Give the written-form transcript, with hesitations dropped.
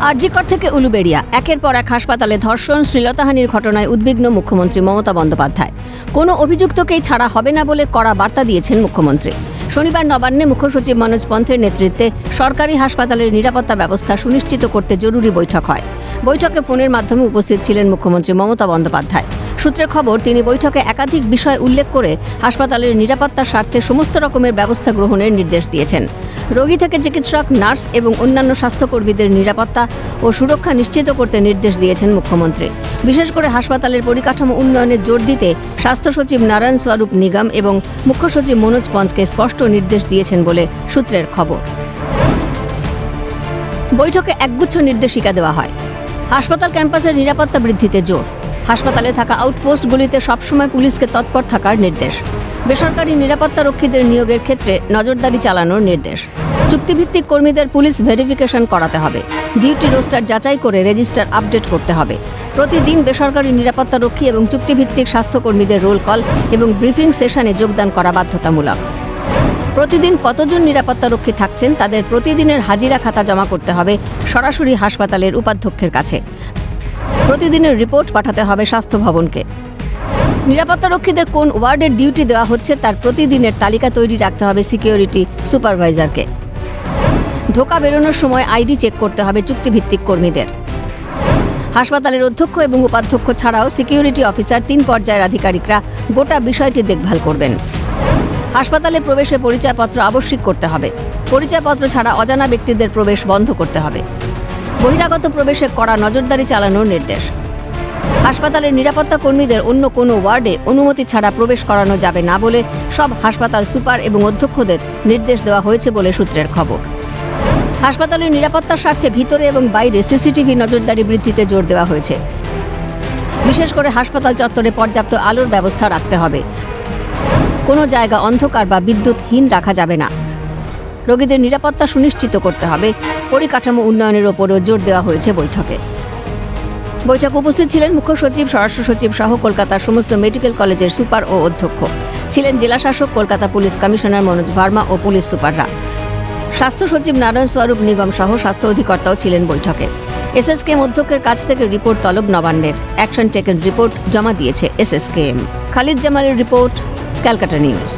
আরজিকর থেকে উলুবেড়িয়া, একের পর এক হাসপাতালে ধর্ষণ, শ্লীলতাহানির ঘটনায় উদ্বিগ্ন মুখ্যমন্ত্রী মমতা বন্দ্যোপাধ্যায়। কোনো অভিযুক্তকেই ছাড়া হবে না বলে কড়া বার্তা দিয়েছেন মুখ্যমন্ত্রী। শনিবার নবান্নে মুখ্য সচিব মনোজ পন্থের নেতৃত্বে সরকারি হাসপাতালের নিরাপত্তা ব্যবস্থা সুনিশ্চিত করতে জরুরি বৈঠক হয়। বৈঠকে ফোনের মাধ্যমে উপস্থিত ছিলেন মুখ্যমন্ত্রী মমতা বন্দ্যোপাধ্যায়। সূত্রের খবর, তিনি বৈঠকে একাধিক বিষয় উল্লেখ করে হাসপাতালের নিরাপত্তার স্বার্থে সমস্ত রকমের ব্যবস্থা গ্রহণের নির্দেশ দিয়েছেন। রোগী থেকে চিকিৎসক, নার্স এবং অন্যান্য স্বাস্থ্যকর্মীদের নিরাপত্তা ও সুরক্ষা নিশ্চিত করতে নির্দেশ দিয়েছেন মুখ্যমন্ত্রী। বিশেষ করে হাসপাতালের পরিকাঠামো উন্নয়নে জোর দিতে স্বাস্থ্য সচিব নারায়ণ স্বরূপ নিগম এবং মুখ্য সচিব মনোজ পন্থকে স্পষ্ট নির্দেশ দিয়েছেন বলে সূত্রের খবর। বৈঠকে একগুচ্ছ নির্দেশিকা দেওয়া হয়। হাসপাতাল ক্যাম্পাসের নিরাপত্তা বৃদ্ধিতে জোর। হাসপাতালে থাকা আউটপোস্টগুলিতে সবসময় পুলিশকে তৎপর থাকার নির্দেশ। বেসরকারি নিরাপত্তারক্ষীদের নিয়োগের ক্ষেত্রে নজরদারি চালানোর নির্দেশ। চুক্তিভিত্তিক কর্মীদের পুলিশ ভেরিফিকেশন করাতে হবে। ডিউটি রোস্টার যাচাই করে রেজিস্টার আপডেট করতে হবে। প্রতিদিন বেসরকারি নিরাপত্তারক্ষী এবং চুক্তিভিত্তিক স্বাস্থ্যকর্মীদের রোল কল এবং ব্রিফিং সেশনে যোগদান করা বাধ্যতামূলক। প্রতিদিন কতজন নিরাপত্তারক্ষী থাকছেন তাদের প্রতিদিনের হাজিরা খাতা জমা করতে হবে সরাসরি হাসপাতালের উপাধ্যক্ষের কাছে। প্রতিদিনের রিপোর্ট পাঠাতে হবে স্বাস্থ্য ভবনকে। নিরাপত্তারক্ষীদের কোন ওয়ার্ডের ডিউটি দেওয়া হচ্ছে তার প্রতিদিনের তালিকা তৈরি রাখতে হবে সিকিউরিটি সুপারভাইজারকে। ঢোকা বেরোনোর সময় আইডি চেক করতে হবে চুক্তিভিত্তিক কর্মীদের। হাসপাতালের অধ্যক্ষ এবং উপাধ্যক্ষ ছাড়াও সিকিউরিটি অফিসার 3 পর্যায়ের আধিকারিকরা গোটা বিষয়টি দেখভাল করবেন। হাসপাতালে প্রবেশে পরিচয়পত্র আবশ্যিক করতে হবে। পরিচয়পত্র ছাড়া অজানা ব্যক্তিদের প্রবেশ বন্ধ করতে হবে। বহিরাগত প্রবেশে কড়া নজরদারি চালানোর নির্দেশ। হাসপাতালের নিরাপত্তা কর্মীদের অন্য কোনো ওয়ার্ডে অনুমতি ছাড়া প্রবেশ করানো যাবে না বলে সব হাসপাতাল সুপার এবং অধ্যক্ষদের নির্দেশ দেওয়া হয়েছে বলে সূত্রের খবর। হাসপাতালের নিরাপত্তার স্বার্থে ভিতরে এবং বাইরে সিসিটিভি নজরদারি বৃদ্ধিতে জোর দেওয়া হয়েছে। বিশেষ করে হাসপাতাল চত্বরে পর্যাপ্ত আলোর ব্যবস্থা রাখতে হবে। কোনো জায়গা অন্ধকার বা বিদ্যুৎহীন রাখা যাবে না। রোগীদের নিরাপত্তা সুনিশ্চিত করতে হবে। পরিকাঠামো উন্নয়নের ওপরও জোর দেওয়া হয়েছে বৈঠকে। বৈঠকে উপস্থিত ছিলেন মুখ্য সচিব, স্বরাষ্ট্র সচিব সহ কলকাতার সমস্ত মেডিকেল কলেজের সুপার ও অধ্যক্ষ। ছিলেন জেলাশাসক, কলকাতা পুলিশ কমিশনার মনোজ ভার্মা ও পুলিশ সুপাররা। স্বাস্থ্য সচিব নারায়ণ স্বরূপ নিগম সহ স্বাস্থ্য অধিকর্তাও ছিলেন বৈঠকে। এসএসকেএম অধ্যক্ষের কাছ থেকে রিপোর্ট তলব নবান্নের। অ্যাকশন টেকেন রিপোর্ট জমা দিয়েছে এসএসকেএম। খালিদ জামালের রিপোর্ট, ক্যালকাটা নিউজ।